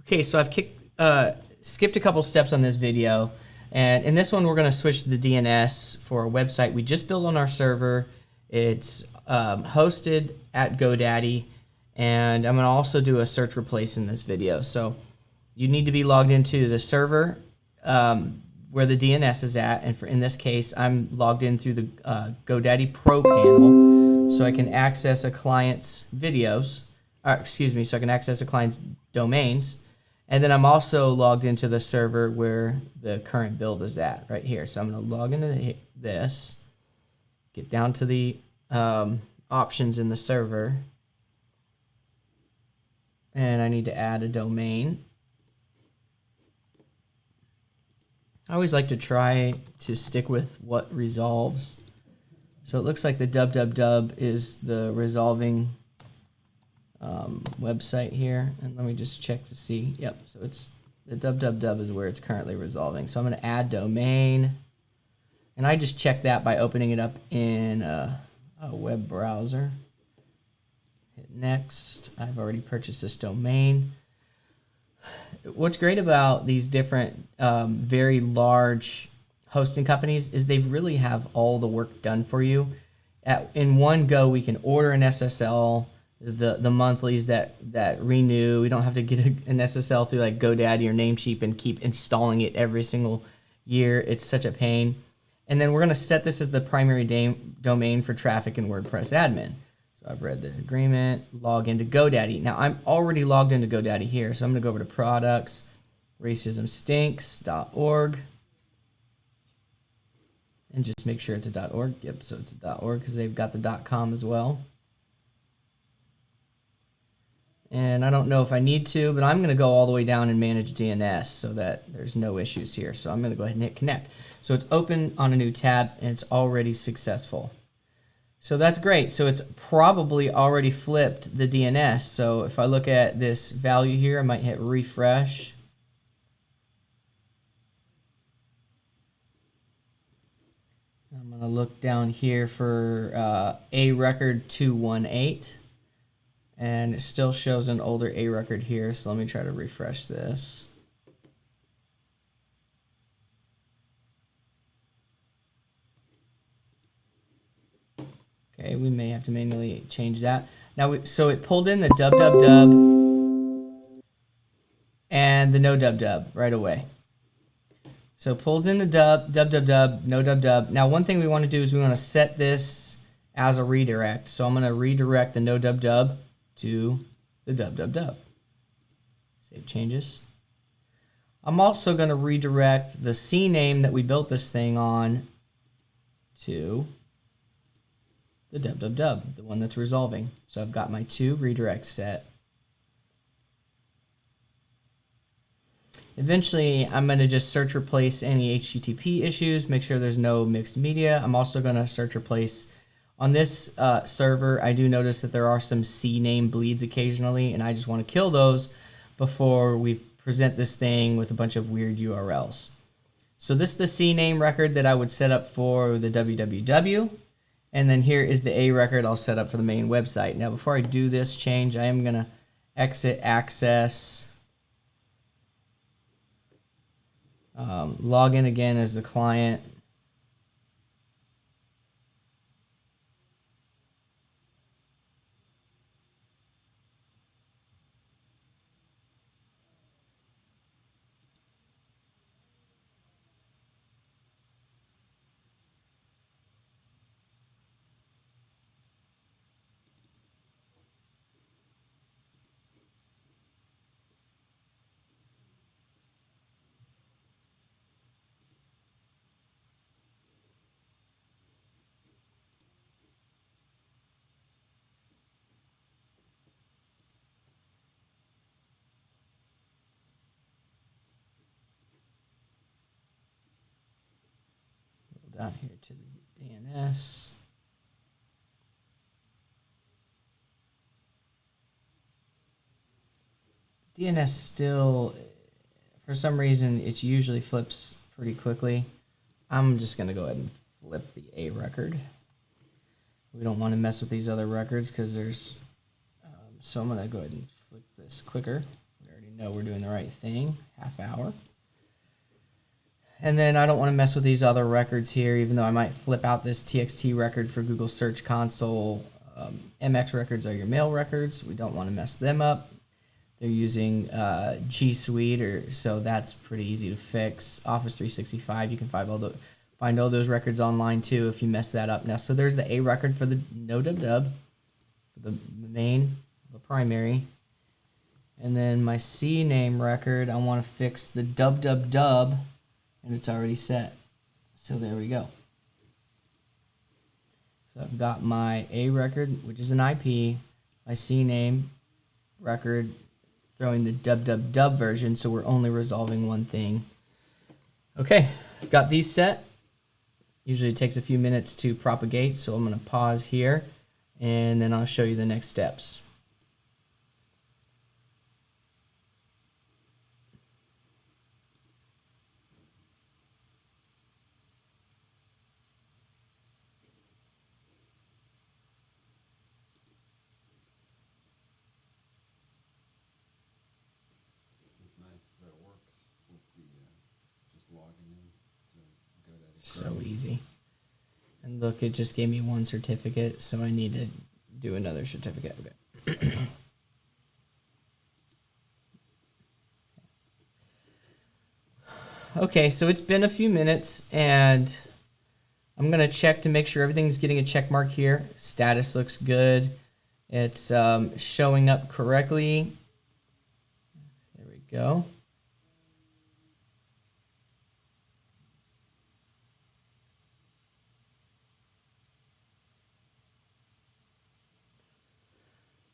Okay, so I've skipped a couple steps on this video, and in this one we're going to switch to the DNS for a website we just built on our server. It's hosted at GoDaddy, and I'm going to also do a search replace in this video. So you need to be logged into the server where the DNS is at, and in this case I'm logged in through the GoDaddy Pro panel, so I can access a client's videos, so I can access a client's domains. And then I'm also logged into the server where the current build is at, right here. So I'm going to log into this, get down to the options in the server, and I need to add a domain. I always like to try to stick with what resolves. So it looks like the www is the resolving website here, and let me just check to see. Yep, so it's the www is where it's currently resolving. So I'm going to add domain, and I just check that by opening it up in a web browser. Hit next. I've already purchased this domain. What's great about these different very large hosting companies is they really have all the work done for you. In one go, we can order an SSL, the monthlies that renew. We don't have to get an SSL through like GoDaddy or Namecheap and keep installing it every single year. It's such a pain. And then we're going to set this as the primary domain for traffic in WordPress admin. So I've read the agreement, log into GoDaddy. Now I'm already logged into GoDaddy here, so I'm going to go over to products, racismstinks.org, and just make sure it's a .org. Yep, so it's a .org because they've got the .com as well. And I don't know if I need to, but I'm going to go all the way down and manage DNS so that there's no issues here. So I'm going to go ahead and hit connect. So it's open on a new tab, and it's already successful. So that's great. So it's probably already flipped the DNS. So if I look at this value here, I might hit refresh. I'm going to look down here for a record 218. And it still shows an older A record here, so let me try to refresh this. Okay, we may have to manually change that. Now, so it pulled in the www and the no www right away. So it pulled in the www, no www. Now, one thing we want to do is we want to set this as a redirect. So I'm going to redirect the no www to the www. Save changes. I'm also going to redirect the CNAME that we built this thing on to the www, the one that's resolving. So I've got my two redirects set. Eventually, I'm going to just search replace any HTTP issues, make sure there's no mixed media. I'm also going to search replace on this server. I do notice that there are some CNAME bleeds occasionally, and I just want to kill those before we present this thing with a bunch of weird URLs. So this is the CNAME record that I would set up for the www, and then here is the A record I'll set up for the main website. Now before I do this change, I am going to exit access, log in again as the client. Down here to the DNS. DNS still, for some reason, it usually flips pretty quickly. I'm just going to go ahead and flip the A record. We don't want to mess with these other records because there's, so I'm going to go ahead and flip this quicker. We already know we're doing the right thing. Half hour. And then I don't want to mess with these other records here, even though I might flip out this TXT record for Google Search Console. MX records are your mail records. We don't want to mess them up. They're using G Suite, so that's pretty easy to fix. Office 365, you can find all those records online too if you mess that up. Now, so there's the A record for the no dub dub, for the main, the primary. And then my C name record, I want to fix the dub dub dub, and it's already set. So there we go. So I've got my A record, which is an IP, my C name record, throwing the dub dub dub version, so we're only resolving one thing. Okay, I've got these set. Usually it takes a few minutes to propagate, so I'm going to pause here, and then I'll show you the next steps. So easy. And look, it just gave me one certificate, so I need to do another certificate. Okay. Okay, so it's been a few minutes, and I'm going to check to make sure everything's getting a check mark here. Status looks good. It's showing up correctly. There we go.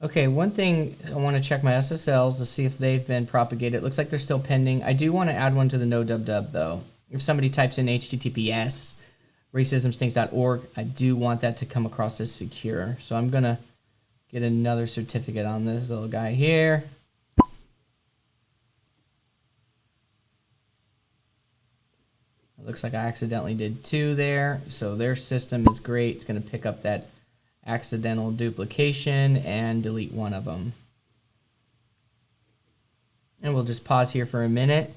Okay, one thing, I want to check my SSLs to see if they've been propagated. It looks like they're still pending. I do want to add one to the no dub dub though. If somebody types in HTTPS racismstinks.org, I do want that to come across as secure. So I'm going to get another certificate on this little guy here. It looks like I accidentally did 2 there. So their system is great. It's going to pick up that accidental duplication and delete one of them. And we'll just pause here for a minute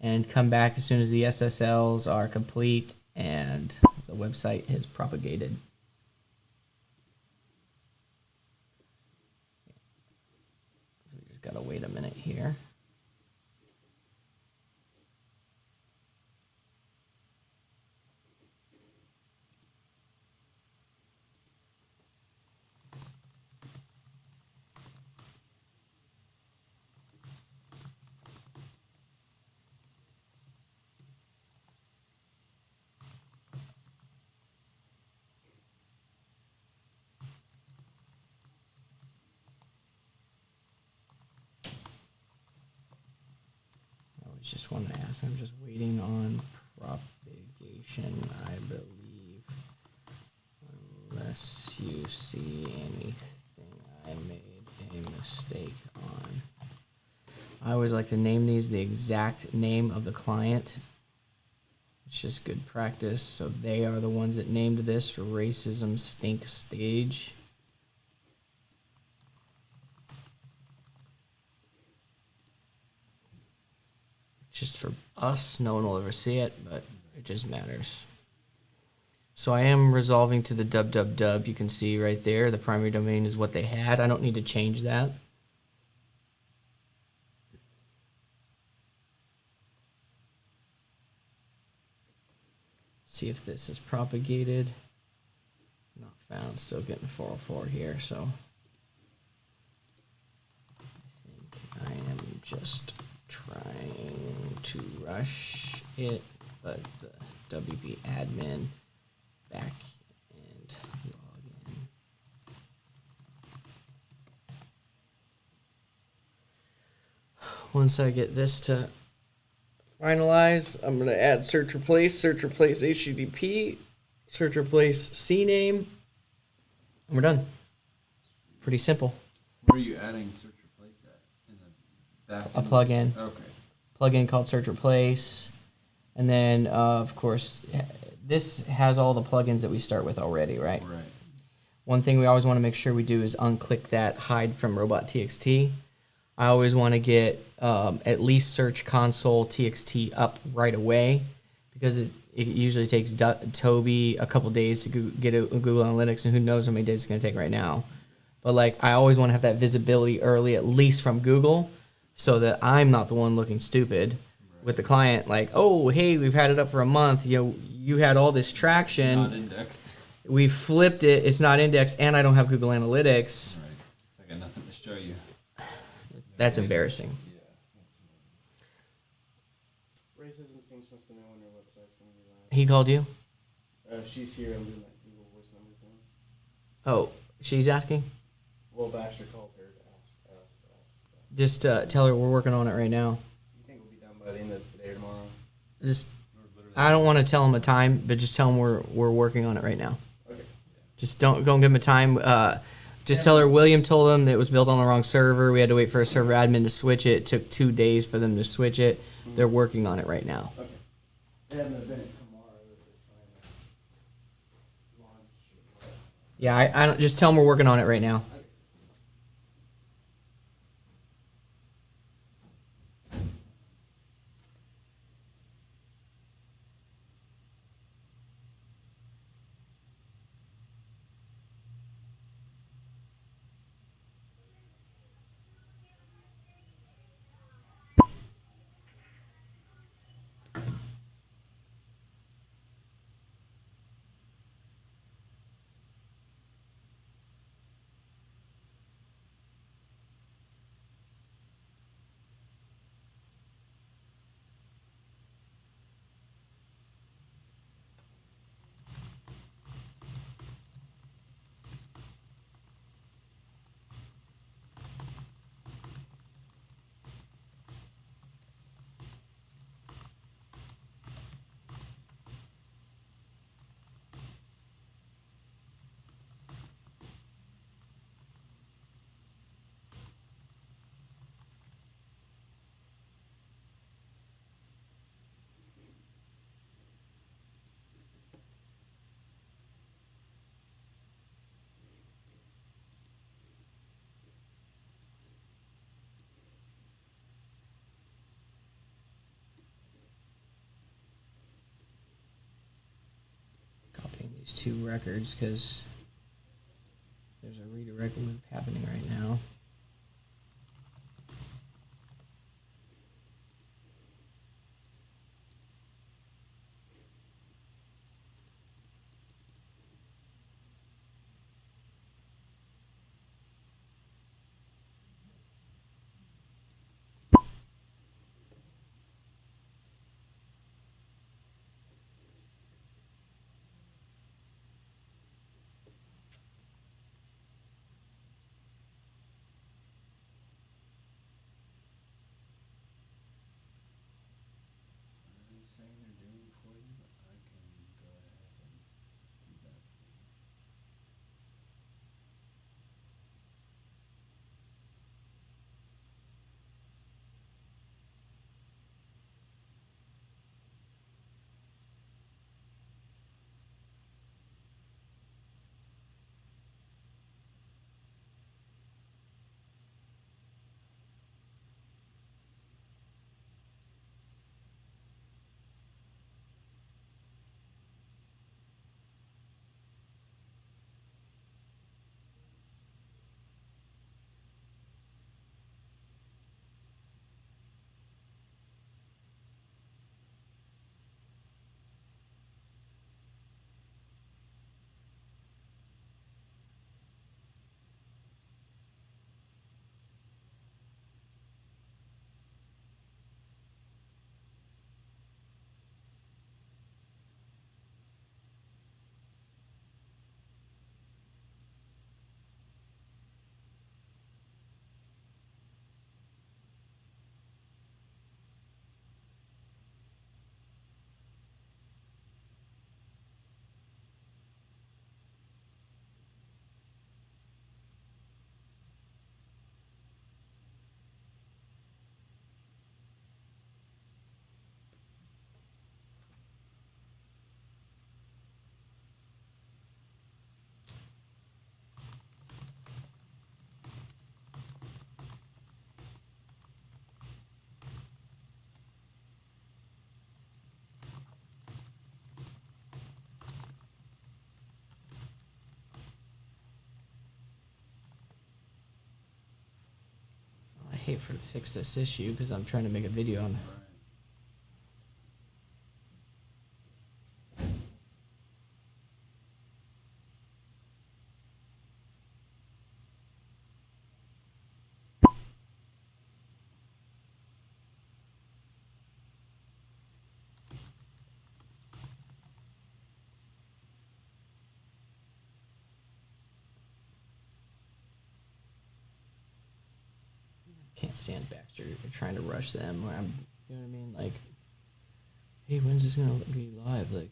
and come back as soon as the SSLs are complete and the website is propagated. We just gotta wait a minute here. Just want to ask, I'm just waiting on propagation, I believe, unless you see anything I made a mistake on. I always like to name these the exact name of the client. It's just good practice. So they are the ones that named this for Racism Stink Stage. Just for us, no one will ever see it, but it just matters. So I am resolving to the www. You can see right there, the primary domain is what they had. I don't need to change that. See if this is propagated. Not found, still getting 404 here, so I think I am just trying to rush it, but the WP admin back and log in. Once I get this to finalize, I'm going to add search replace HTTP, search replace CNAME, and we're done. Pretty simple. Where are you adding search replace at? In the back? A plugin. Okay. Plugin called search replace, and then of course this has all the plugins that we start with already, right? Right. One thing we always want to make sure we do is unclick that hide from robot.txt. I always want to get at least Search Console TXT up right away, because it usually takes Toby a couple days to get a Google Analytics, and who knows how many days it's going to take right now. But like, I always want to have that visibility early, at least from Google, so that I'm not the one looking stupid with the client. Like, oh, hey, we've had it up for a month. You had all this traction. Not indexed. We flipped it. It's not indexed, and I don't have Google Analytics. Right. So I got nothing to show you. That's embarrassing. Yeah. Racism seems supposed to know when your website's going to be live. He called you? She's here. I'm doing that Google voice number thing. Oh, she's asking? Well, Baxter called her to ask. Just tell her we're working on it right now. You think we'll be done by the end of today or tomorrow? Just, I don't want to tell him a time, but just tell him we're working on it right now. Okay. Just don't give him a time. Just tell her William told him that it was built on the wrong server. We had to wait for a server admin to switch it. It took 2 days for them to switch it. They're working on it right now. Okay. They have an event tomorrow that they're trying to launch. Yeah, I don't, just tell him we're working on it right now. Copying these 2 records because there's a redirect loop happening right now. hate to fix this issue because I'm trying to make a video on. Can't stand Baxter. They're trying to rush them. You know what I mean? Like, hey, when's this gonna be live? Like,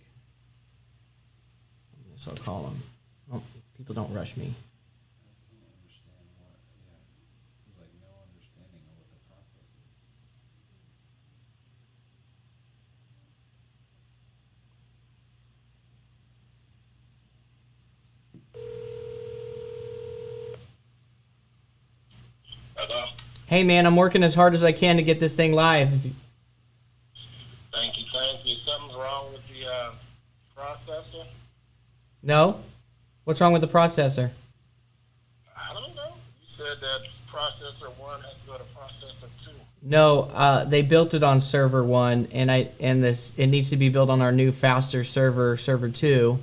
I guess I'll call them. Oh, people don't rush me. I don't understand what, there's like no understanding of what the process is. Hello. Hey, man, I'm working as hard as I can to get this thing live. Thank you, thank you. Something's wrong with the processor? No? What's wrong with the processor? I don't know. You said that processor 1 has to go to processor 2. No, they built it on server 1, and it needs to be built on our new faster server 2.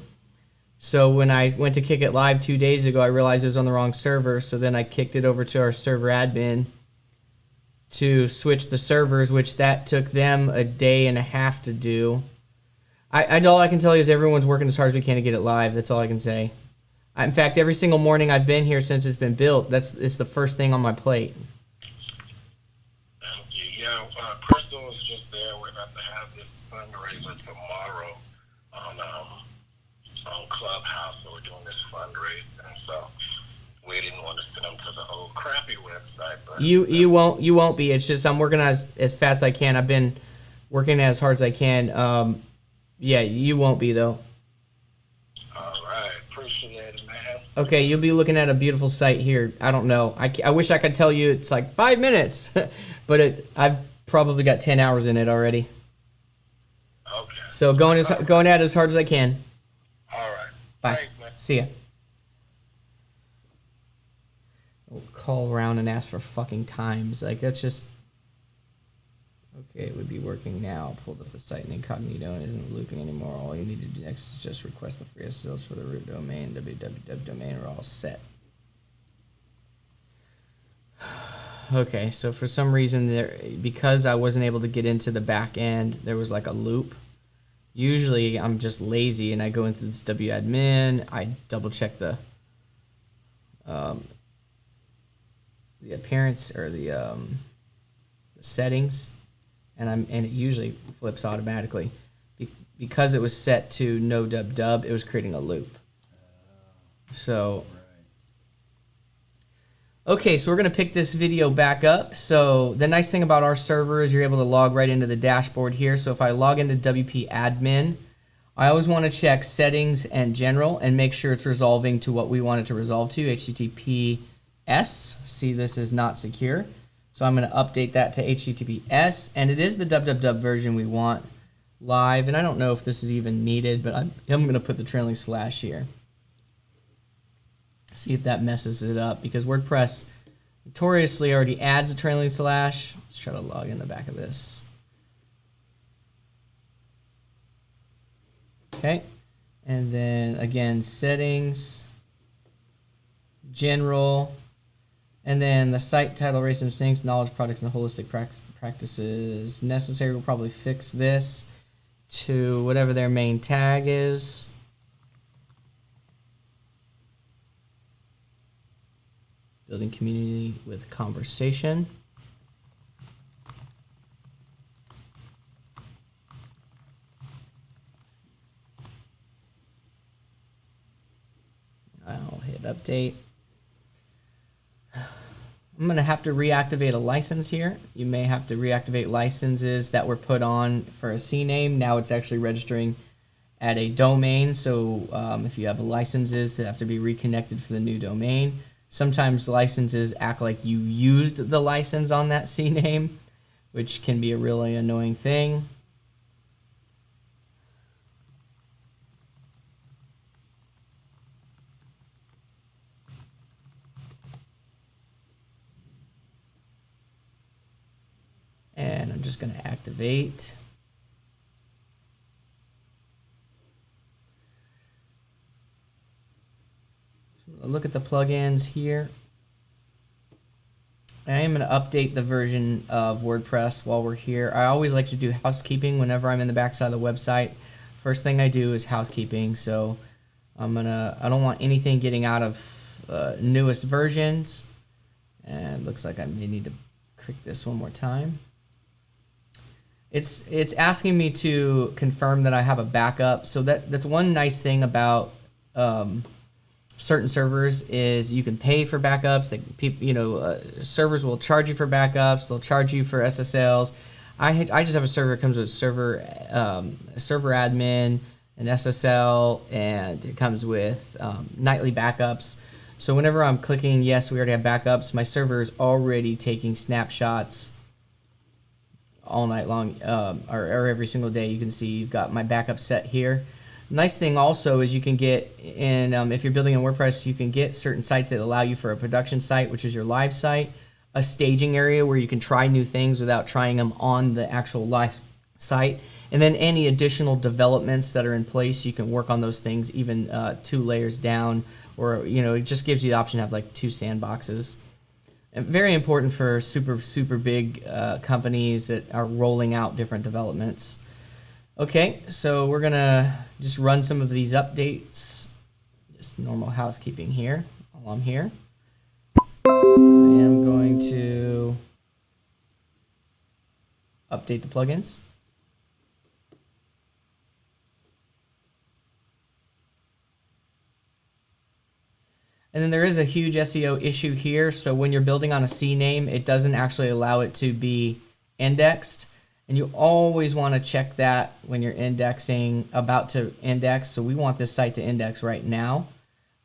So when I went to kick it live 2 days ago, I realized it was on the wrong server. So then I kicked it over to our server admin to switch the servers, which that took them a day and a half to do. All I can tell you is everyone's working as hard as we can to get it live. That's all I can say. In fact, every single morning I've been here since it's been built, it's the first thing on my plate. Thank you. Yeah, Crystal was just there. We're about to have this fundraiser tomorrow on Clubhouse. So we're doing this fundraiser. And so we didn't want to send them to the old crappy website. But You won't be. It's just I'm working as fast as I can. I've been working as hard as I can. Yeah, you won't be though. All right. Appreciate it, man. Okay, you'll be looking at a beautiful site here. I don't know. I wish I could tell you it's like 5 minutes, but I've probably got 10 hours in it already. Okay. So going at it as hard as I can. All right. Bye. Thanks, man. See ya. We'll call around and ask for fucking times. Like, that's just... Okay, it would be working now. Pulled up the site in incognito and isn't looping anymore. All you need to do next is just request the free SSLs for the root domain, www domain. We're all set. Okay, so for some reason, because I wasn't able to get into the back end, there was like a loop. Usually, I'm just lazy and I go into this wadmin. I double check the appearance or the settings, and it usually flips automatically. Because it was set to no dub, it was creating a loop. So. Okay, so we're going to pick this video back up. So the nice thing about our server is you're able to log right into the dashboard here. So if I log into WP admin, I always want to check settings and general and make sure it's resolving to what we want it to resolve to, HTTPS. See, this is not secure. So I'm going to update that to HTTPS, and it is the www version we want live. And I don't know if this is even needed, but I'm going to put the trailing slash here. See if that messes it up, because WordPress notoriously already adds a trailing slash. Let's try to log in the back of this. Okay, and then again, settings, general, and then the site title, racism things, knowledge, products, and holistic practices necessary. We'll probably fix this to whatever their main tag is. Building community with conversation. I'll hit update. I'm going to have to reactivate a license here. You may have to reactivate licenses that were put on for a CNAME. Now it's actually registering at a domain. So if you have licenses that have to be reconnected for the new domain. Sometimes licenses act like you used the license on that CNAME, which can be a really annoying thing. And I'm just going to activate. So look at the plugins here. I am going to update the version of WordPress while we're here. I always like to do housekeeping whenever I'm in the backside of the website. First thing I do is housekeeping. So I don't want anything getting out of newest versions. And it looks like I may need to click this one more time. It's asking me to confirm that I have a backup. So that's one nice thing about certain servers is you can pay for backups. Servers will charge you for backups. They'll charge you for SSLs. I just have a server that comes with server admin, an SSL, and it comes with nightly backups. So whenever I'm clicking yes, we already have backups, my server is already taking snapshots all night long, or every single day. You can see you've got my backup set here. Nice thing also is you can get in, if you're building in WordPress, you can get certain sites that allow you for a production site, which is your live site, a staging area where you can try new things without trying them on the actual live site, and then any additional developments that are in place, you can work on those things even 2 layers down, or it just gives you the option to have like 2 sandboxes. And very important for super big companies that are rolling out different developments. Okay, so we're gonna just run some of these updates, just normal housekeeping here while I'm here. I am going to update the plugins. And then there is a huge SEO issue here. So when you're building on a CNAME, it doesn't actually allow it to be indexed. And you always want to check that when you're indexing, about to index. So we want this site to index right now.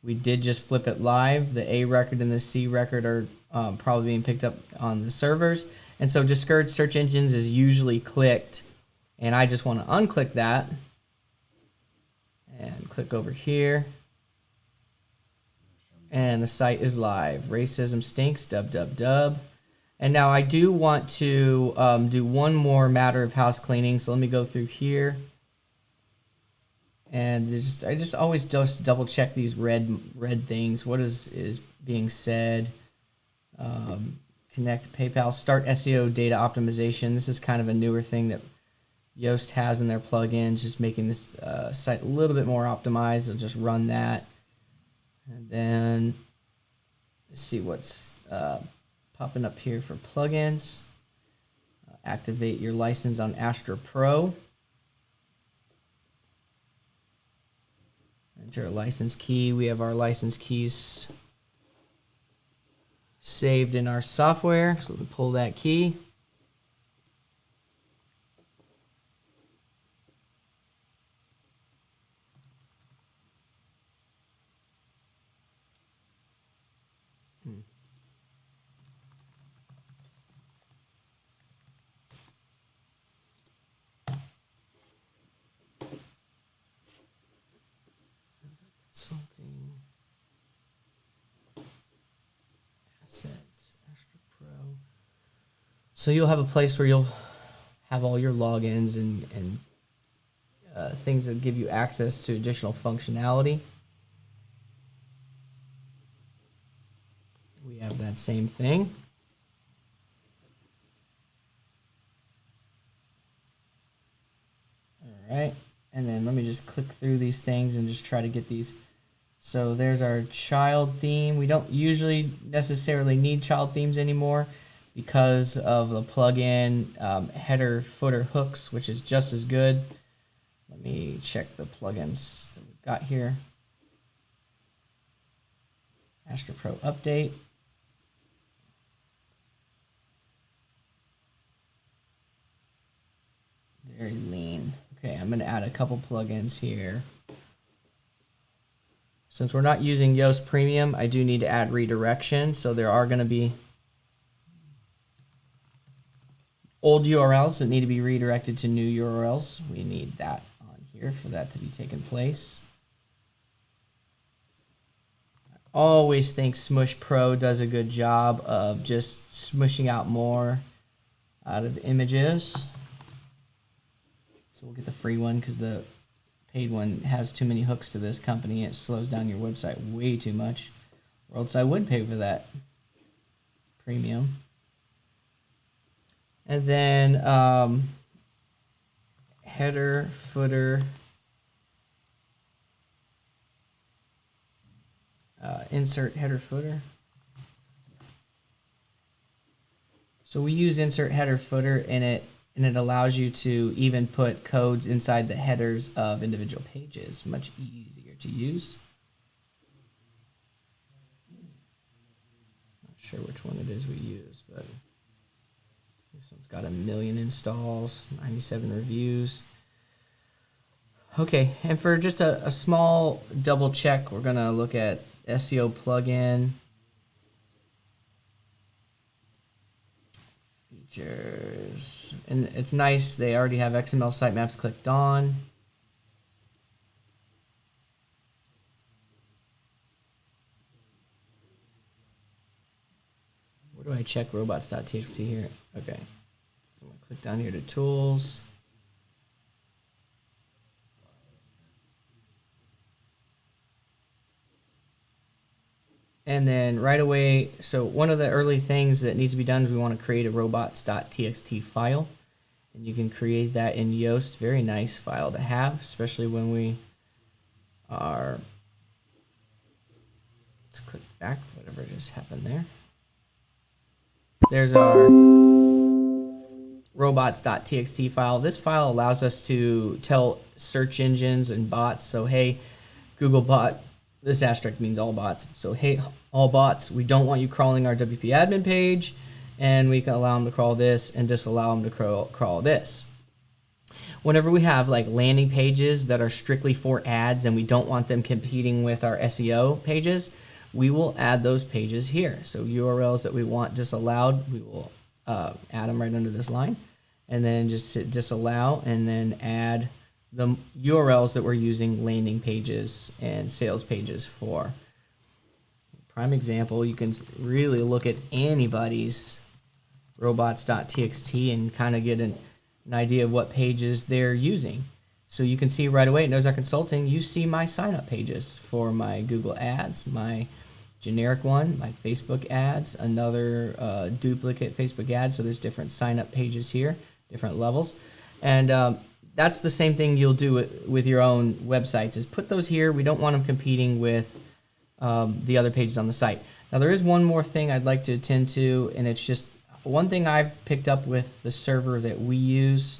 We did just flip it live. The A record and the C record are probably being picked up on the servers. And so discourage search engines is usually clicked. And I just want to unclick that and click over here. And the site is live. Racism stinks, dub, dub, dub. And now I do want to do one more matter of house cleaning. So let me go through here. And I just always just double check these red things. What is being said? Connect PayPal. Start SEO data optimization. This is kind of a newer thing that Yoast has in their plugins, just making this site a little bit more optimized. I'll just run that. And then let's see what's popping up here for plugins. Activate your license on Astra Pro. Enter a license key. We have our license keys saved in our software. So let me pull that key. Consulting assets, Astra Pro. So you'll have a place where you'll have all your logins and things that give you access to additional functionality. We have that same thing. All right, and then let me just click through these things and just try to get these. So there's our child theme. We don't usually necessarily need child themes anymore because of the plugin header footer hooks, which is just as good. Let me check the plugins that we've got here. Astra Pro update. Very lean. Okay, I'm going to add a couple plugins here. Since we're not using Yoast Premium, I do need to add redirection. So there are going to be old URLs that need to be redirected to new URLs. We need that on here for that to be taken place. I always think Smush Pro does a good job of just smushing out more out of images. So we'll get the free one because the paid one has too many hooks to this company. It slows down your website way too much. Or else I would pay for that premium. And then header, footer, insert header, footer. So we use insert header, footer, and it allows you to even put codes inside the headers of individual pages. Much easier to use. Not sure which one it is we use, but this one's got 1 million installs, 97 reviews. Okay, and for just a small double check, we're gonna look at SEO plugin. Features. And it's nice, they already have XML sitemaps clicked on. Where do I check robots.txt here? Okay. I'm gonna click down here to tools. And then right away, so one of the early things that needs to be done is we want to create a robots.txt file. And you can create that in Yoast. Very nice file to have, especially when we are, let's click back, whatever just happened there. There's our robots.txt file. This file allows us to tell search engines and bots, so hey, Googlebot, this asterisk means all bots. So hey, all bots, we don't want you crawling our WP admin page, and we can allow them to crawl this and disallow them to crawl this. Whenever we have like landing pages that are strictly for ads and we don't want them competing with our SEO pages, we will add those pages here. So URLs that we want disallowed, we will add them right under this line, and then just hit disallow, and then add the URLs that we're using landing pages and sales pages for. Prime example, you can really look at anybody's robots.txt and kind of get an idea of what pages they're using. So you can see right away, it knows our consulting, you see my sign up pages for my Google ads, my generic one, my Facebook ads, another duplicate Facebook ad. So there's different sign up pages here, different levels. And that's the same thing you'll do with your own websites, is put those here. We don't want them competing with the other pages on the site. Now there is one more thing I'd like to attend to, and it's just one thing I've picked up with the server that we use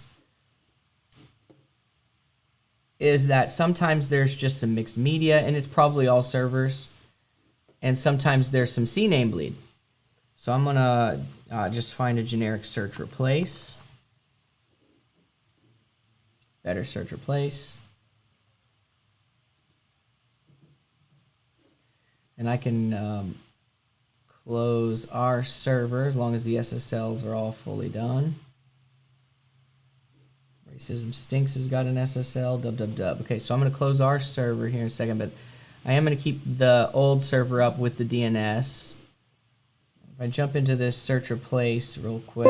is that sometimes there's just some mixed media, and it's probably all servers, and sometimes there's some CNAME bleed. So I'm gonna just find a generic search replace. Better search replace. And I can close our server as long as the SSLs are all fully done. Racism Stinks has got an SSL, dub. Okay, so I'm going to close our server here in a second, but I am going to keep the old server up with the DNS. If I jump into this search replace real quick.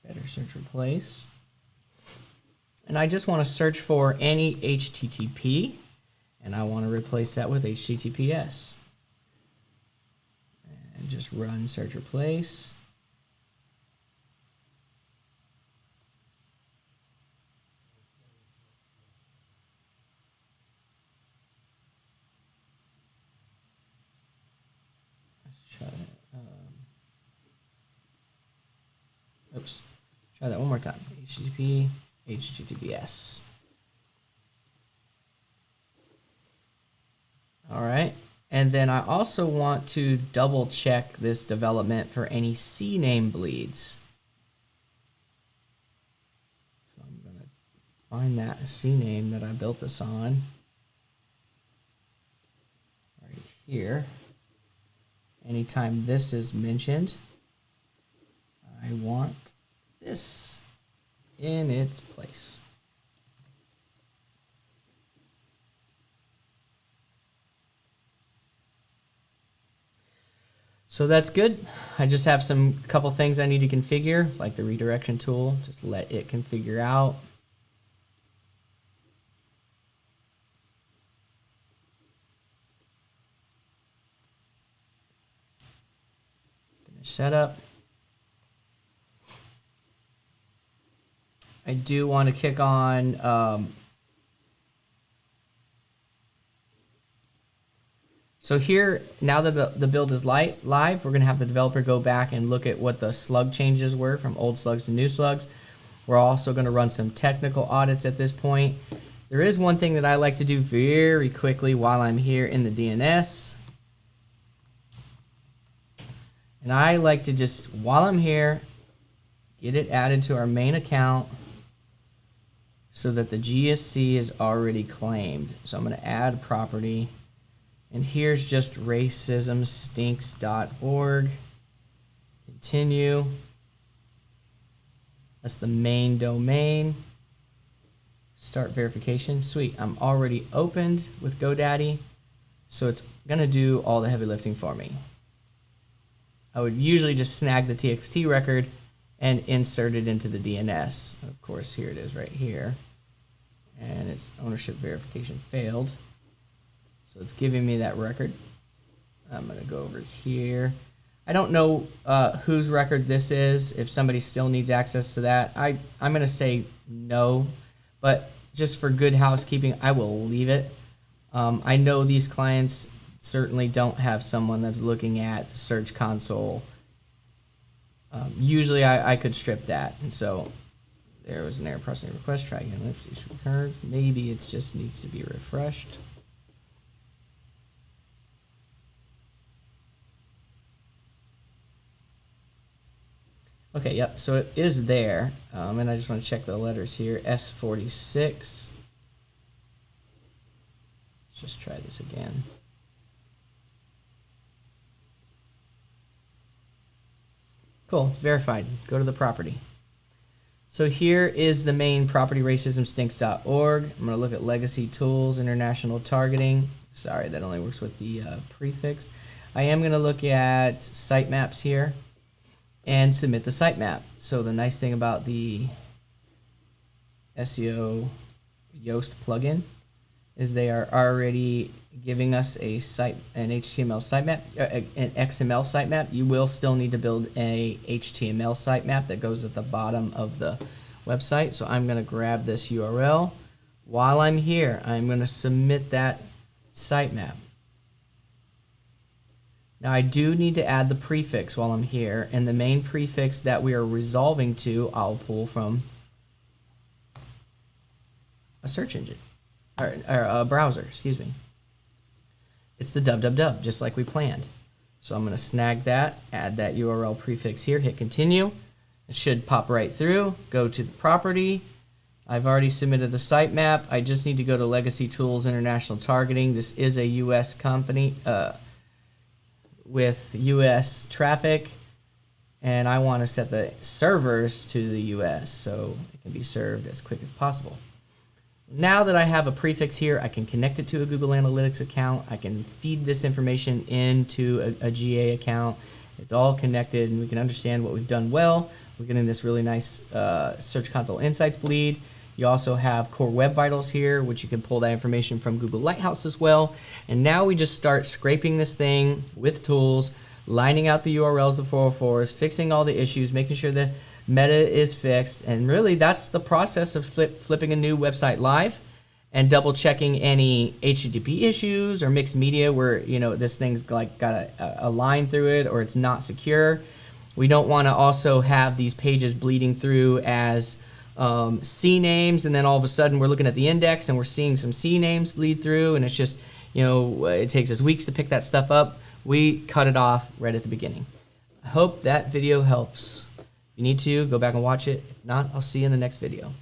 Better search replace. And I just want to search for any HTTP, and I want to replace that with HTTPS. And just run search replace. Let's try that. Oops. Try that one more time. HTTP, HTTPS. All right. And then I also want to double check this development for any CNAME bleeds. So I'm going to find that CNAME that I built this on right here. Anytime this is mentioned, I want this in its place. So that's good. I just have some couple things I need to configure, like the redirection tool. Just let it configure out. Finish setup. I do want to kick on. So here, now that the build is live, we're going to have the developer go back and look at what the slug changes were from old slugs to new slugs. We're also going to run some technical audits at this point. There is one thing that I like to do very quickly while I'm here in the DNS. And I like to just, while I'm here, get it added to our main account so that the GSC is already claimed. So I'm going to add property. And here's just racismstinks.org. Continue. That's the main domain. Start verification. Sweet. I'm already opened with GoDaddy. So it's going to do all the heavy lifting for me. I would usually just snag the TXT record and insert it into the DNS. Of course, here it is right here. And its ownership verification failed. So it's giving me that record. I'm going to go over here. I don't know whose record this is, if somebody still needs access to that. I'm going to say no, but just for good housekeeping, I will leave it. I know these clients certainly don't have someone that's looking at the Search Console. Usually I could strip that, and so there was an error processing request. Try again. If this recurs, maybe it just needs to be refreshed. Okay, yep, so it is there, and I just want to check the letters here. S46. Let's just try this again. Cool, it's verified. Go to the property. So here is the main property, racismstinks.org. I'm going to look at legacy tools, international targeting. Sorry, that only works with the prefix. I am going to look at sitemaps here and submit the sitemap. So the nice thing about the SEO Yoast plugin is they are already giving us an HTML sitemap, an XML sitemap. You will still need to build a HTML sitemap that goes at the bottom of the website. So I'm going to grab this URL. While I'm here, I'm going to submit that sitemap. Now I do need to add the prefix while I'm here, and the main prefix that we are resolving to, I'll pull from a search engine, or a browser, excuse me. It's the www, just like we planned. So I'm going to snag that, add that URL prefix here, hit continue. It should pop right through, go to the property. I've already submitted the sitemap. I just need to go to Legacy Tools International Targeting. This is a US company with US traffic, and I want to set the servers to the US so it can be served as quick as possible. Now that I have a prefix here, I can connect it to a Google Analytics account. I can feed this information into a GA account. It's all connected, and we can understand what we've done well. We're getting this really nice Search Console Insights bleed. You also have Core Web Vitals here, which you can pull that information from Google Lighthouse as well. And now we just start scraping this thing with tools, lining out the URLs, the 404s, fixing all the issues, making sure the meta is fixed. And really, that's the process of flipping a new website live and double checking any HTTP issues or mixed media where, you know, this thing's like got a line through it or it's not secure. We don't want to also have these pages bleeding through as C names, and then all of a sudden we're looking at the index and we're seeing some C names bleed through, and it's just, you know, it takes us weeks to pick that stuff up. We cut it off right at the beginning. I hope that video helps. If you need to, go back and watch it. If not, I'll see you in the next video.